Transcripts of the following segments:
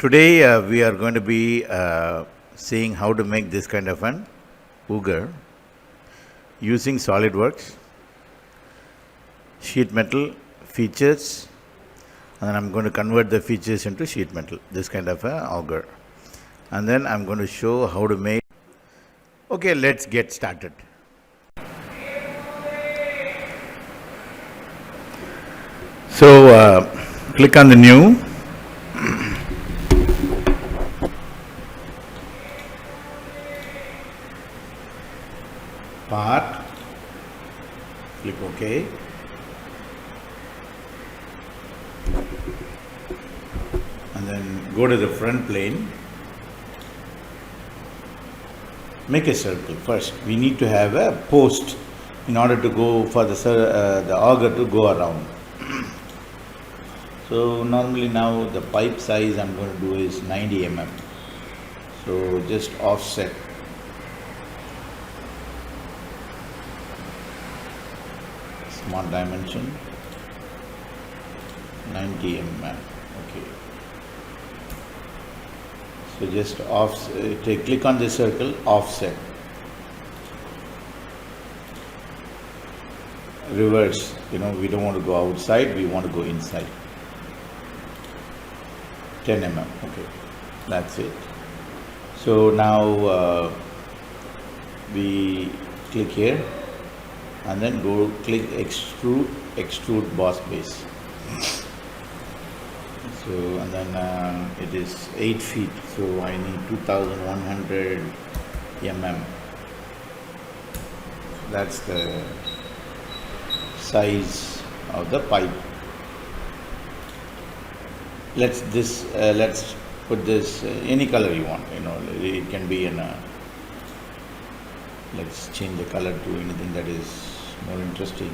Today we are going to be seeing how to make this kind of an Augur using SolidWorks, sheet metal features, and then I'm going to convert the features into sheet metal, this kind of a Augur. And then I'm going to show how to make. Okay, let's get started. So click on the new. Part, click OK. And then go to the front plane. Make a circle first. We need to have a post in order to go for the auger to go around. So normally now the pipe size I'm going to do is 90 mm. So just offset. Small dimension 90 mm. Okay. So just click on the circle, offset, reverse. We don't want to go outside, we want to go inside. 10 mm. Okay, that's it. So now we click here and then go click extrude boss base. So and then it is 8 feet, so I need 2100 mm. That's the size of the pipe. Let's put this any color you want. It can be in a. Let's change the color to anything that is more interesting.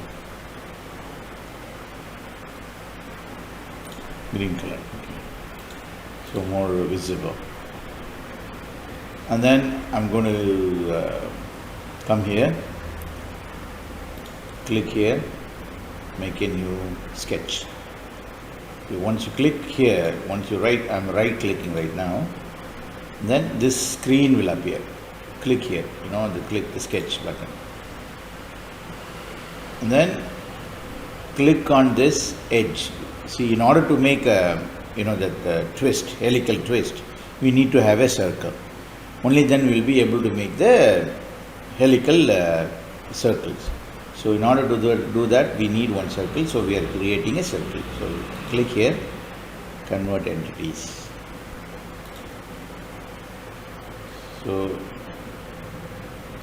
Green color. Okay. So more visible. And then I'm going to come here, click here, make a new sketch. Okay, once you click here, I'm right clicking right now, then this screen will appear. Click here, click the sketch button. And then click on this edge. See, in order to make a, that twist, helical twist, we need to have a circle. Only then we will be able to make the helical circles. So in order to do that, we need one circle. So we are creating a circle. So click here, convert entities. So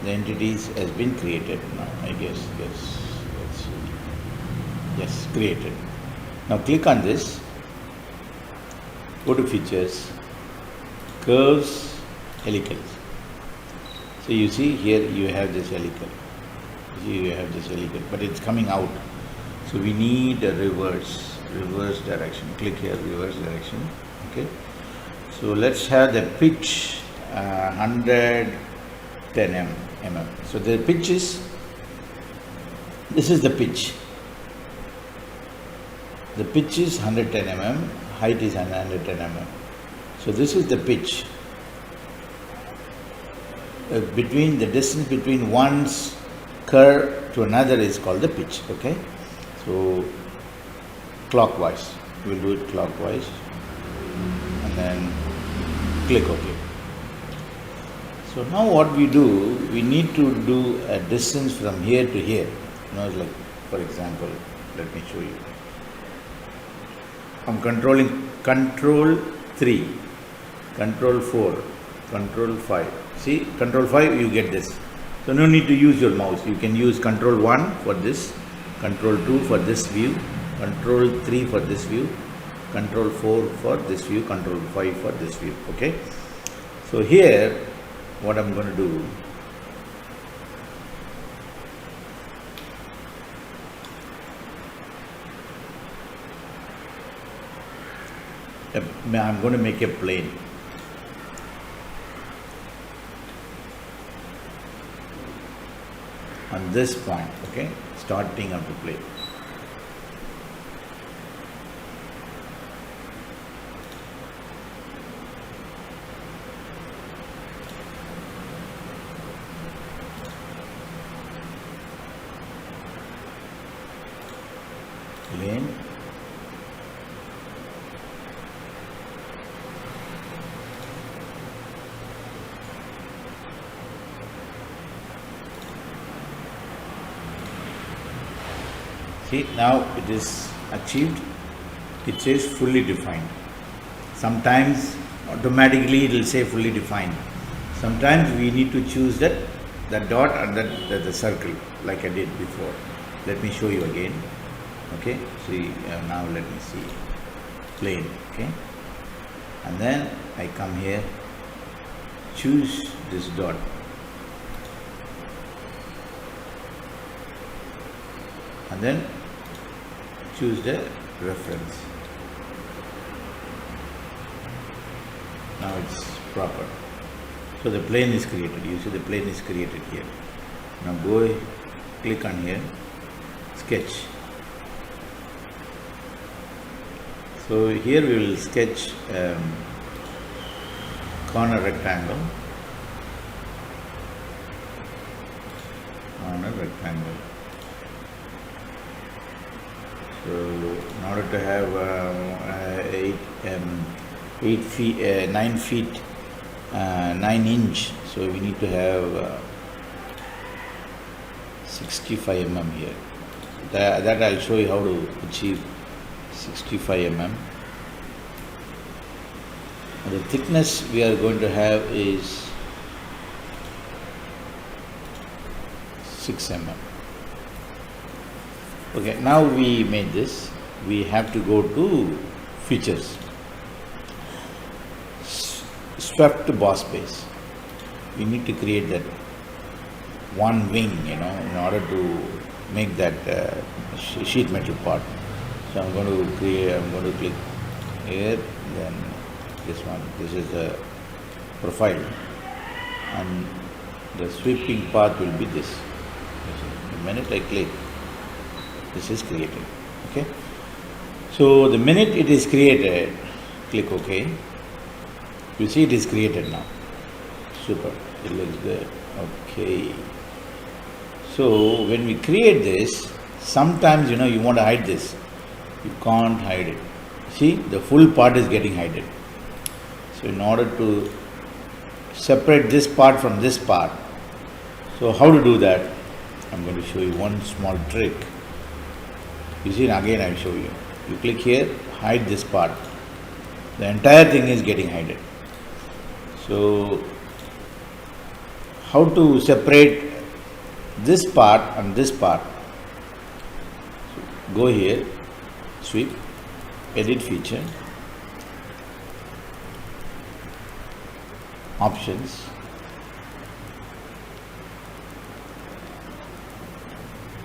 the entities has been created now, I guess. Yes, created. Now click on this, go to features, curves, helicals. So you see here you have this helical. But it's coming out. So we need a reverse direction. Click here, reverse direction. Okay. So let's have the pitch 110 mm. So the pitch is, this is the pitch. The pitch is 110 mm, height is 110 mm. So this is the pitch. Between the distance between one's curve to another is called the pitch. Okay. So clockwise. We'll do it clockwise. And then click OK. So now what we do, we need to do a distance from here to here. Like for example, let me show you. I'm controlling Control 3, Control 4, Control 5. See, Control 5, you get this. So no need to use your mouse. You can use Control 1 for this, Control 2 for this view, Control 3 for this view, Control 4 for this view, Control 5 for this view. Okay. So here, what I'm going to do, I'm going to make a plane. On this point, okay, starting of the plane. again. See, now it is achieved. It says fully defined. Sometimes automatically it will say fully defined. Sometimes we need to choose that dot and the circle like I did before. Let me show you again. Okay, see, now let me see. Plain, okay. And then I come here, choose this dot. And then choose the reference. Now it's proper. So the plane is created. You see the plane is created here. Now go click on here, sketch. So here we will sketch corner rectangle. Corner rectangle. So in order to have 9 feet 9 inch, so we need to have 65 mm here. That I'll show you how to achieve 65 mm. And the thickness we are going to have is 6 mm. Okay, now we made this. We have to go to features. Swept boss base. We need to create that one wing, in order to make that sheet metal part. So I'm going to click here, then this one. This is the profile, and the sweeping path will be this. The minute I click, this is created. Okay. So the minute it is created, click OK. You see it is created now. Super. It looks good. Okay. So when we create this, sometimes you want to hide this. You can't hide it. See, the full part is getting hidden. So in order to separate this part from this part, so how to do that? I'm going to show you one small trick. You see, again I will show you. You click here, hide this part. The entire thing is getting hidden. So how to separate this part and this part? So go here, sweep, edit feature, options,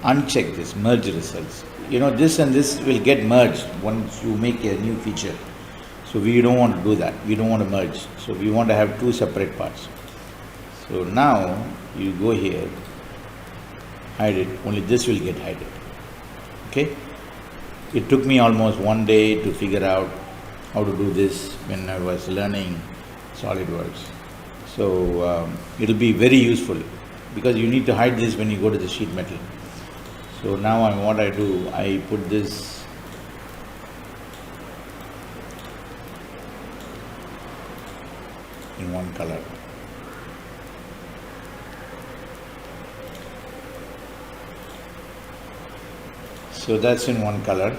uncheck this, merge results. This and this will get merged once you make a new feature. So we don't want to do that. We don't want to merge. So we want to have two separate parts. So now you go here, hide it, only this will get hidden. Okay. It took me almost one day to figure out how to do this when I was learning SolidWorks. So it will be very useful because you need to hide this when you go to the sheet metal. So now what I do, I put this in one color. So that's in one color.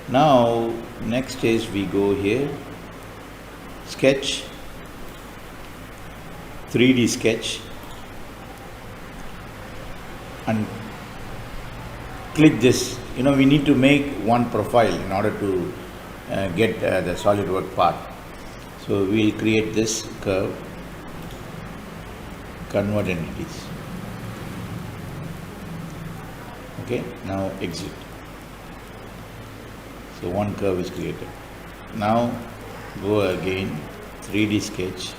Now next is we go here, sketch, 3D sketch, and click this. We need to make one profile in order to get the SolidWorks part. So we will create this curve, convert entities. Okay, now exit. So one curve is created. Now go again, 3D sketch.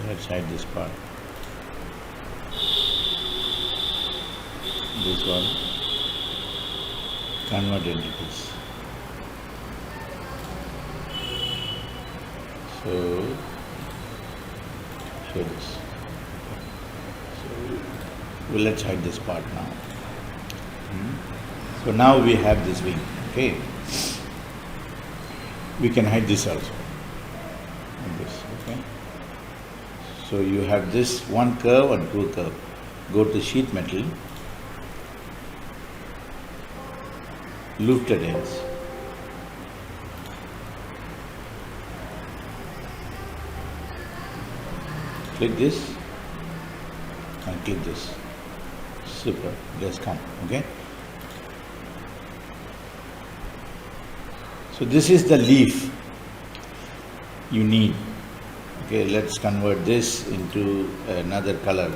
Let's hide this part. This one, convert entities. So show this. So well, let's hide this part now. So now we have this wing. Okay, we can hide this also. And this, okay. So you have this one curve and two curve. Go to sheet metal, lifted ends. Click this and click this. Super, just come, okay? So this is the leaf you need. Okay, let's convert this into another color.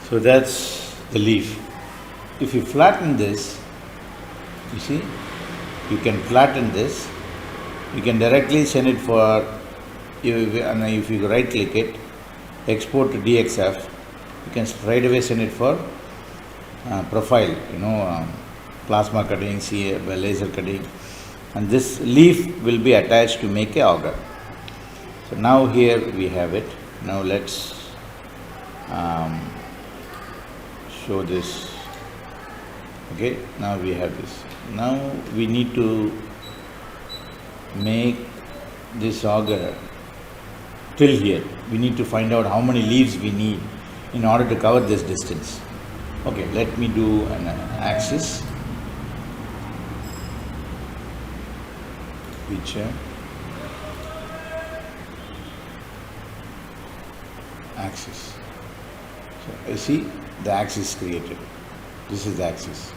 So that's the leaf. If you flatten this, you see, you can flatten this. You can directly send it for, if you right click it, export to DXF, you can straight away send it for profile, plasma cutting, laser cutting, and this leaf will be attached to make a auger. So now here we have it. Now let's show this. Okay, now we have this. Now we need to make this auger till here. We need to find out how many leaves we need in order to cover this distance. Okay, let me do an axis. Feature. Axis. So you see the axis created. This is the axis.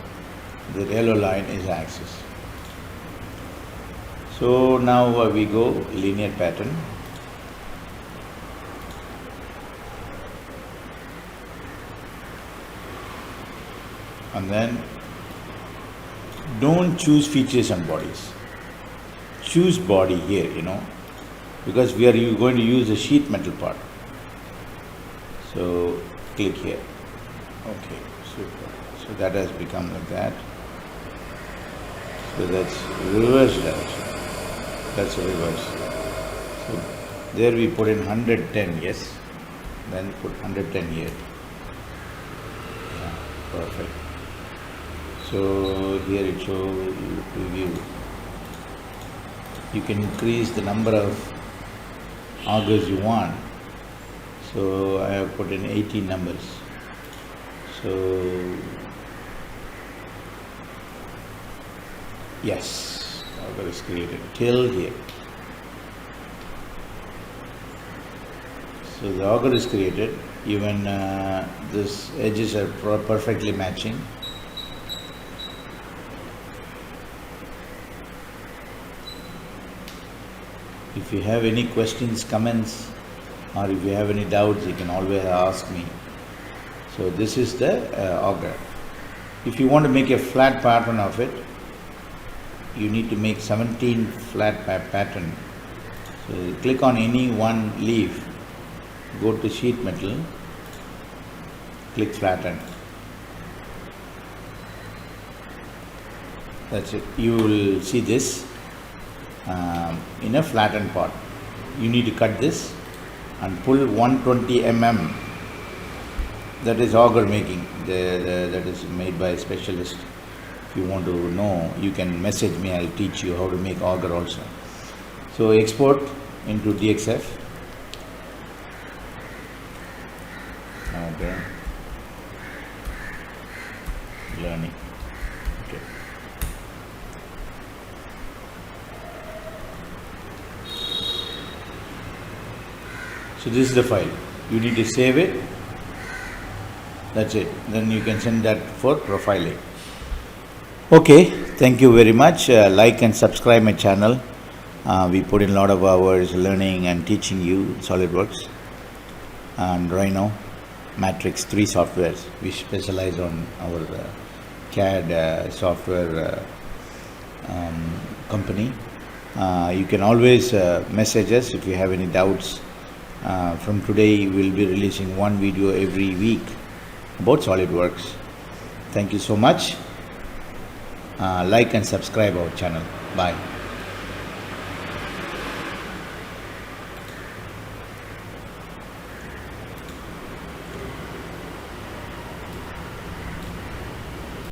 The yellow line is the axis. So now we go linear pattern. And then don't choose features and bodies. Choose body here, because we are going to use the sheet metal part. So click here. Okay, super. So that has become like that. So that's reverse direction. That's a reverse. So there we put in 110, yes. Then put 110 here. Yeah, perfect. So here it shows you preview. You can increase the number of augers you want. So I have put in 18 numbers. So yes, auger is created till here. So the auger is created. Even these edges are perfectly matching. If you have any questions, comments, or if you have any doubts, you can always ask me. So this is the auger. If you want to make a flat pattern of it, you need to make 17 flat pattern. So click on any one leaf, go to sheet metal, click flatten. That's it. You will see this in a flattened part. You need to cut this and pull 120 mm. That is auger making. That is made by a specialist. If you want to know, you can message me. I'll teach you how to make auger also. So export into DXF. Okay. Learning. Okay. So this is the file. You need to save it. That's it. Then you can send that for profiling. Okay, thank you very much. Like and subscribe my channel. We put in a lot of hours learning and teaching you SolidWorks and Rhino, Matrix 3 softwares. We specialize on our CAD software company. You can always message us if you have any doubts. From today, we'll be releasing one video every week about SolidWorks. Thank you so much. Like and subscribe our channel. Bye.